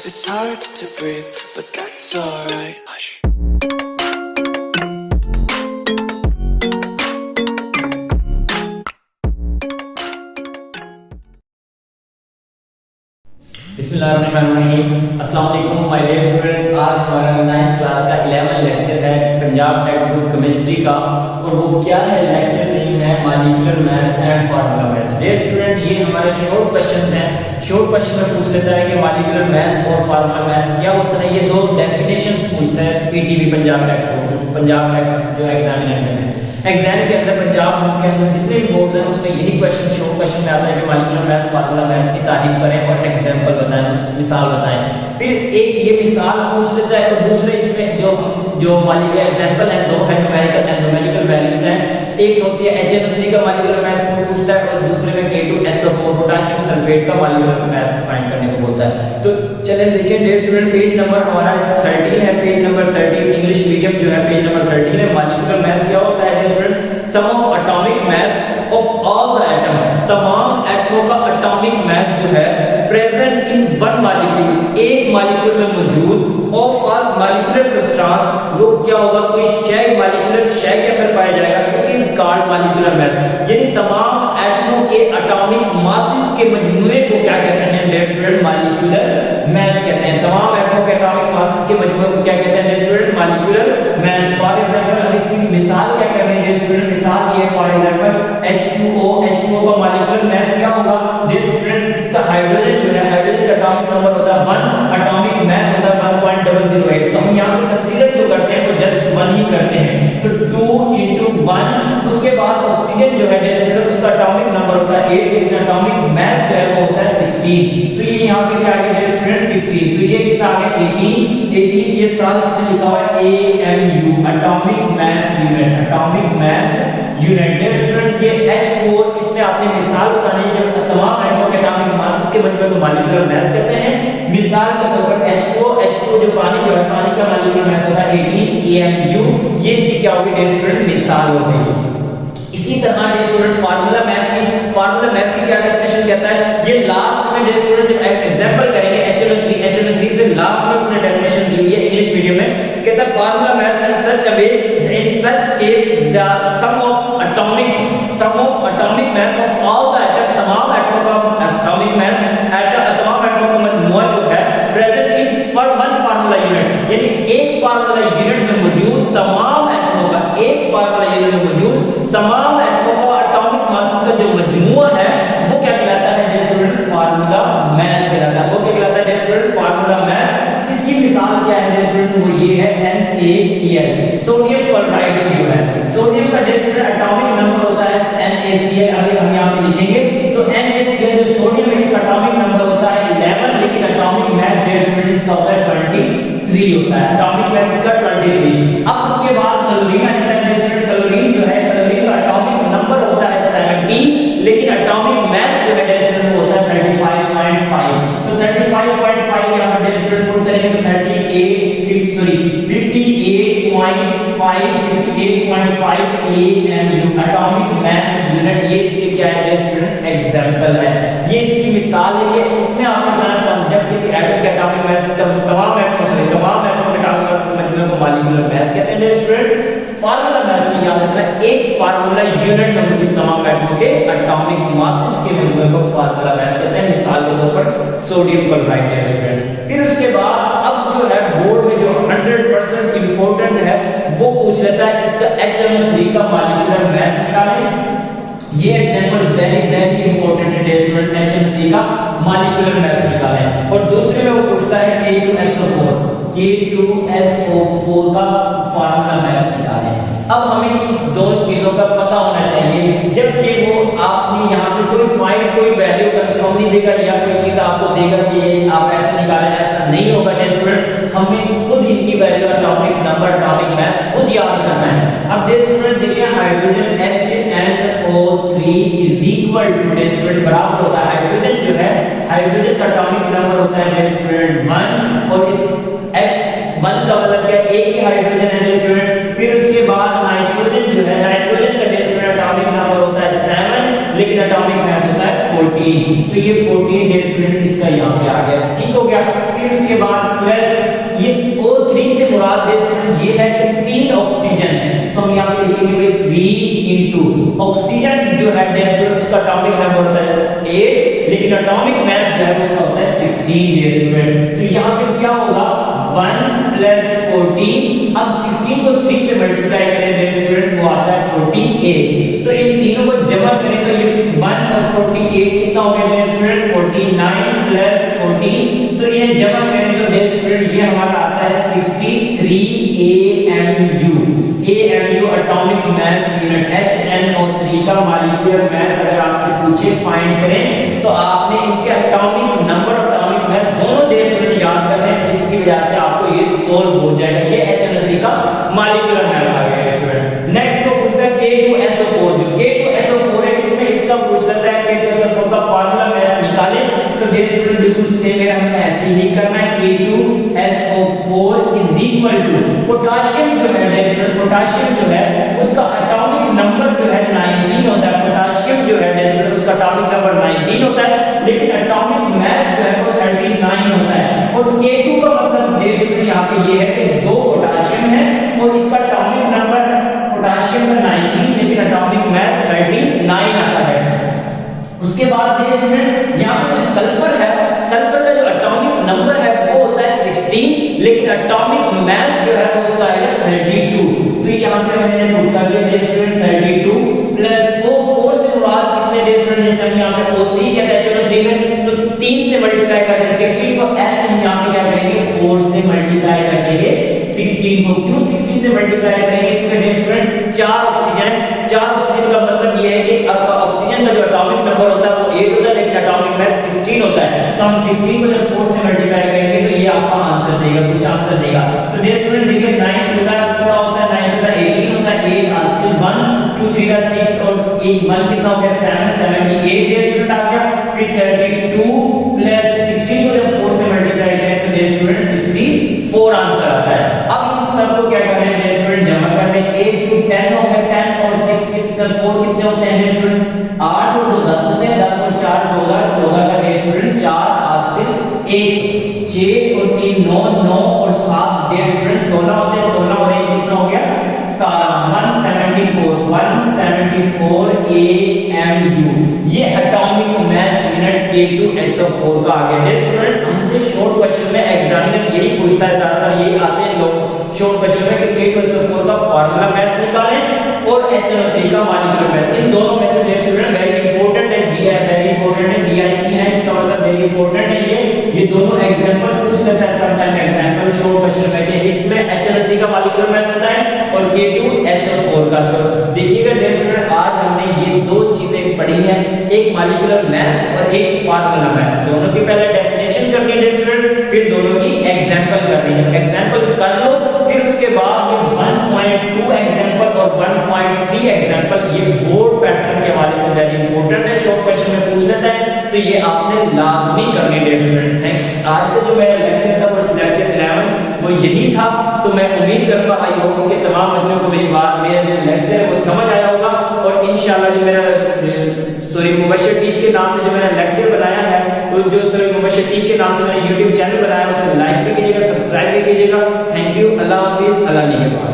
It's hard to breathe, but that's alright. Hush. बिस्मिल्लाहिर्रहमानिर्रहीम। अस्सलाम वालेकुम माय डियर स्टूडेंट। आज हमारा 9th क्लास का 11 लेक्चर है पंजाब टेक्स्ट बुक केमिस्ट्री का, और वो क्या है, लेक्चर नेम है molecular mass and formula mass. Dear student, ये हमारे शॉर्ट क्वेश्चंस हैं। शॉर्ट क्वेश्चन में पूछ लेता है कि मॉलिक्यूलर मैथ्स और फार्मूला मैथ्स क्या होता है। ये दो डेफिनेशंस पूछता है PTB Punjab text book, Punjab text जो एग्जामिनर है एग्जाम के अंदर, पंजाब के अंदर जितने भी बोर्ड हैं उसमें यही क्वेश्चन शॉर्ट क्वेश्चन में आता है कि मॉलिक्यूलर मैथ्स फार्मूला मैथ्स की तारीफ करें और एग्जांपल बताएं, मिसाल बताएं। फिर एक ये मिसाल पूछ लेता है और दूसरे इसमें जो मॉलिक्यूलर एग्जांपल है, दो है न्यूमेरिकल एंड न्यूमेरिकल वैल्यूज हैं। एक होती है HNO3 का मॉलिक्यूलर मैथ्स पूछता है और दूसरे में K2SO4 पोटेशियम सल्फेट का मॉलिक्यूलर मैथ्स फाइंड करने को बोलता है। तो चलें देखें डियर स्टूडेंट, पेज नंबर हमारा 13 है। पेज नंबर 13 इंग्लिश मीडियम जो है पेज नंबर 13 है। मॉलिक्यूलर मैथ्स क्या होता है dear student? Sum of atomic mass of all the atom, तमाम एटमों का एटॉमिक मास जो है प्रेजेंट इन वन मॉलिक्यूल, एक मॉलिक्यूल में मौजूद, ऑफ ऑल मॉलिक्यूलर सब्सटेंस, वो क्या होगा, कोई शय मॉलिक्यूलर शय के अंदर पाया जाएगा, it is called molecular mass. यानी तमाम एटमों के एटॉमिक मासेस के मजमूए को क्या कहते हैं डियर स्टूडेंट? मॉलिक्यूलर मास कहते हैं। तमाम एटमों के एटॉमिक मासेस के मजमूए को क्या कहते हैं dear student? Molecular mass. For example हम इसकी मिसाल क्या कर रहे हैं डियर स्टूडेंट? मिसाल ये फॉर एग्जांपल H2O का मॉलिक्यूलर मास क्या होगा डियर स्टूडेंट? इसका हाइड्रोजन जो है, हाइड्रोजन का एटॉमिक नंबर होता है 1, एटॉमिक मास होता है 1.008। तो हम यहां पे कंसीडर जो करते हैं वो जस्ट 1 ही करते हैं, तो 2 * 1। उसके बाद ऑक्सीजन जो है डियर स्टूडेंट, उसका एटॉमिक नंबर होता है 8, लेकिन एटॉमिक मास जो है वो होता है 16। तो ये यहां पे क्या आ गया डियर स्टूडेंट? 16। तो ये कितना आ गया? 18। ये साल उसने चुका हुआ है AMU, atomic mass unit, atomic mass unit. Dear student, ये H2O, इसमें आपने मिसाल बतानी है जब तमाम एटमों के एटॉमिक मास के मजमूए को मॉलिक्यूलर मास कहते हैं। मिसाल के तौर पर H2O जो पानी जो है, पानी का मॉलिक्यूलर मास होता है 18 AMU। ये इसकी क्या होगी डियर स्टूडेंट? मिसाल हो गई। इसी तरह डियर स्टूडेंट फार्मूला मैथ्स की क्या डेफिनेशन कहता है? ये लास्ट में डियर स्टूडेंट जब एग्जांपल करेंगे HNO3 से लास्ट में उसने डेफिनेशन दी है इंग्लिश मीडियम में। कहता है formula maths in such case the sum of atomic mass of all the atom, तमाम एटमों का एटॉमिक मास, तमाम एटमों का मजमूआ जो है present in for one formula unit, यानी एक फार्मूला यूनिट में मौजूद तमाम एटमों का, एक फार्मूला यूनिट में मौजूद तमाम एटमों का एटॉमिक मास का जो मजमूआ है वो क्या कहलाता है डियर स्टूडेंट? फार्मूला मास कहलाता है। वो क्या कहलाता है डियर स्टूडेंट? Formula mass. इसकी मिसाल क्या है डियर स्टूडेंट? वो ये है NaCl, सोडियम क्लोराइड जो है, सोडियम का डियर स्टूडेंट एटॉमिक नंबर होता है NaCl। अभी हम यहां पे लिखेंगे तो NaCl जो सोडियम है इसका एटॉमिक नंबर होता है 11, लेकिन एटॉमिक मास डियर स्टूडेंट इसका होता है 23 होता है, एटॉमिक मास इसका 23। अब उसके बाद क्लोरीन आ जाता है डियर स्टूडेंट। क्लोरीन जो है, क्लोरीन का एटॉमिक नंबर होता है 70, लेकिन एटॉमिक मास जो है डियर स्टूडेंट वो होता है 35.5। तो 35.5 यहां पे डियर स्टूडेंट पुट करेंगे तो 58.5 AMU एटॉमिक मास यूनिट। ये इसके क्या है डियर स्टूडेंट? एग्जांपल है। ये इसकी मिसाल है कि इसमें आपने बताना जब किसी एटम के एटॉमिक मास तमाम एटमों के एटॉमिक मास के मजमूए को मॉलिक्यूलर मास कहते हैं डियर स्टूडेंट। फार्मूला मास में याद रखना, एक फार्मूला यूनिट में मौजूद तमाम एटमों के एटॉमिक मासेस के मजमूए को फार्मूला मास कहते हैं। मिसाल के तौर पर सोडियम क्लोराइड डियर स्टूडेंट। फिर उसके बाद अब जो है बोर्ड में जो 100% इंपॉर्टेंट है वो पूछ लेता है इसका HNO3 का मॉलिक्यूलर मास निकालें। ये एग्जांपल वेरी इंपॉर्टेंट है डियर स्टूडेंट, HNO3 का मॉलिक्यूलर मास निकालें। और दूसरे में वो पूछता है K2SO4 का फार्मूला मास निकालें। अब हमें दोनों चीजों का पता होना चाहिए, जबकि वो आपने यहाँ पे कोई वैल्यू कंफर्म नहीं देगा या कोई चीज आपको देगा कि आप ऐसे निकालें, ऐसा नहीं होगा डियर स्टूडेंट। हमें खुद इनकी value, atomic number, atomic mass खुद याद करना है। अब डियर स्टूडेंट देखिए, hydrogen HNO3 is equal to dear student बराबर होता है, हाइड्रोजन जो है, हाइड्रोजन का एटॉमिक नंबर होता है डियर स्टूडेंट 1, और इस H1 का मतलब क्या? एक ही हाइड्रोजन है डियर स्टूडेंट। फिर उसके बाद नाइट्रोजन जो है, नाइट्रोजन का डियर स्टूडेंट एटॉमिक नंबर होता है 7, लेकिन एटॉमिक मास होता है 14। तो ये 14 डियर स्टूडेंट इसका यहाँ पे आ गया, ठीक हो गया। फिर उसके उसके बाद प्लस ये O3 से मुराद है स्टूडेंट ये है कि 3 ऑक्सीजन है, तो हम यहाँ पे लिखेंगे भाई 3 into ऑक्सीजन जो है स्टूडेंट उसका एटॉमिक नंबर होता है 8, लेकिन एटॉमिक मास जो है उसका होता है 16 स्टूडेंट। तो यहाँ पे क्या होगा 1 plus 14, अब 16 को 3 से मल्टीप्लाई करें स्टूडेंट वो आता है 48, तो इन तीनों को जमा करें तो ये 1 और 48 कितना हो गया स्टूडेंट 49 plus 14, तो इन्हें जमा करें तो स्टूडेंट ये हमारा आता है 63 AMU। AMU atomic mass unit, HNO3 का मॉलिक्यूलर मास अगर आपसे पूछे फाइंड करें तो आपने इनके एटॉमिक नंबर और एटॉमिक मास दोनों स्टूडेंट याद करने हैं, जिसकी वजह से आपको ये सॉल्व हो जाएगा। ये HNO3 का मॉलिक्यूलर मास आ गया स्टूडेंट। नेक्स्ट को पूछता है K2SO4, जो K2SO4 है इसमें इसका पूछ लेता है K2SO4 का फार्मूला मास निकाले, तो स्टूडेंट बिल्कुल सेम है, हमें ऐसे ही करना है। K2SO4 is equal to potassium जो है स्टूडेंट, पोटेशियम जो है उसका एटॉमिक नंबर जो है 19 होता है, पोटेशियम जो है स्टूडेंट उसका एटॉमिक नंबर 19 होता है, लेकिन एटॉमिक मास जो है वो 39 होता है। और K2 का मतलब स्टूडेंट यहाँ पे ये है कि 2 पोटेशियम है और इसका एटॉमिक नंबर पोटेशियम का 19 लेकिन एटॉमिक मास 39 आता है। उसके बाद स्टूडेंट यहाँ पे जो सल्फर है, सल्फर का जो एटॉमिक नंबर है वो होता है 16, लेकिन एटॉमिक मास जो है वो उसका आएगा 32, तो यहाँ पे मैंने पुट कर दिया स्टूडेंट 32 प्लस O4 से मुराद कितने स्टूडेंट, जैसे हम यहाँ पे O3 कहते हैं चलो 3 में, तो 3 से मल्टीप्लाई करते हैं 16 को, ऐसे हम यहाँ पे क्या करेंगे 4 से मल्टीप्लाई कर देंगे 16 को। क्यों 16 से मल्टीप्लाई करेंगे, क्योंकि स्टूडेंट 4 ऑक्सीजन, 4 ऑक्सीजन का मतलब ये है कि आपका ऑक्सीजन का जो एटॉमिक नंबर होता है वो 8 होता है, लेकिन एटॉमिक मास 16 होता है, तो हम 16 को जब 4 से मल्टीप्लाई करेंगे तो ये आपका आंसर देगा, कुछ आंसर देगा। तो स्टूडेंट देखिए 9 टू द कितना होता है, 9 टू द 18 होता है, 8 हासिल 1 2 3 का 6 और 1 1 कितना हो गया 7 78 स्टूडेंट आ गया। फिर 32 प्लस 16 को जब 4 से मल्टीप्लाई करें तो स्टूडेंट 64 आंसर आता है। अब इन सबको क्या करना है स्टूडेंट, जमा करने 8 टू 10 हो गया 10 और 6 कितने 4 कितने होते हैं स्टूडेंट 8 और 2 10 होते हैं, 10 और 4 14 14 का स्टूडेंट 4 हासिल 1 6 और 3 9 9 और 7 स्टूडेंट 16 होते हैं, 16 और 1 कितना हो गया 17 174 AMU। ये एटॉमिक मास यूनिट K2SO4 का आ गया स्टूडेंट। हमसे शॉर्ट क्वेश्चन में एग्जामिनर यही पूछता है, ज्यादातर यही आते हैं लोग शॉर्ट क्वेश्चन में कि K2SO4 का फार्मूला मास निकालें और HNO3 का मॉलिक्यूलर मास, इन दोनों में से स्टूडेंट वेरी इंपॉर्टेंट है, वेरी इंपॉर्टेंट है, VIP है, इसका मतलब वेरी इंपॉर्टेंट है। ये दोनों एग्जांपल पूछ लेता है समटाइम एग्जांपल शॉर्ट क्वेश्चन में कि इसमें HNO3 का मॉलिक्यूलर मास होता है और K2SO4 का। तो देखिएगा स्टूडेंट आज हमने ये दो चीजें पढ़ी हैं, एक मॉलिक्यूलर मास और एक फार्मूला मास, दोनों की पहले डेफिनेशन करनी है स्टूडेंट, फिर दोनों की एग्जांपल करनी है। एग्जांपल कर लो फिर उसके बाद ये 1.2 एग्जांपल और 1.3 एग्जांपल ये बोर्ड पैटर्न के हवाले से वेरी इंपॉर्टेंट है, शॉर्ट क्वेश्चन में पूछ लेता है, तो ये आपने लाजमी करनी है स्टूडेंट। थैंक्स। आज का जो मेरा लेक्चर था वो लेक्चर 11 वो यही था, तो मैं उम्मीद करता आई होप कि तमाम बच्चों को मेरी बात, मेरा जो लेक्चर है वो समझ आया होगा, और इंशाल्लाह जो मेरा मुबश्शिर टीच के नाम से जो मैंने लेक्चर बनाया है, वो जो मुबश्शिर टीच के नाम से मैंने YouTube चैनल बनाया है उसे लाइक भी कीजिएगा, सब्सक्राइब भी कीजिएगा। थैंक यू, अल्लाह हाफिज़, अल्लाह निगहबान।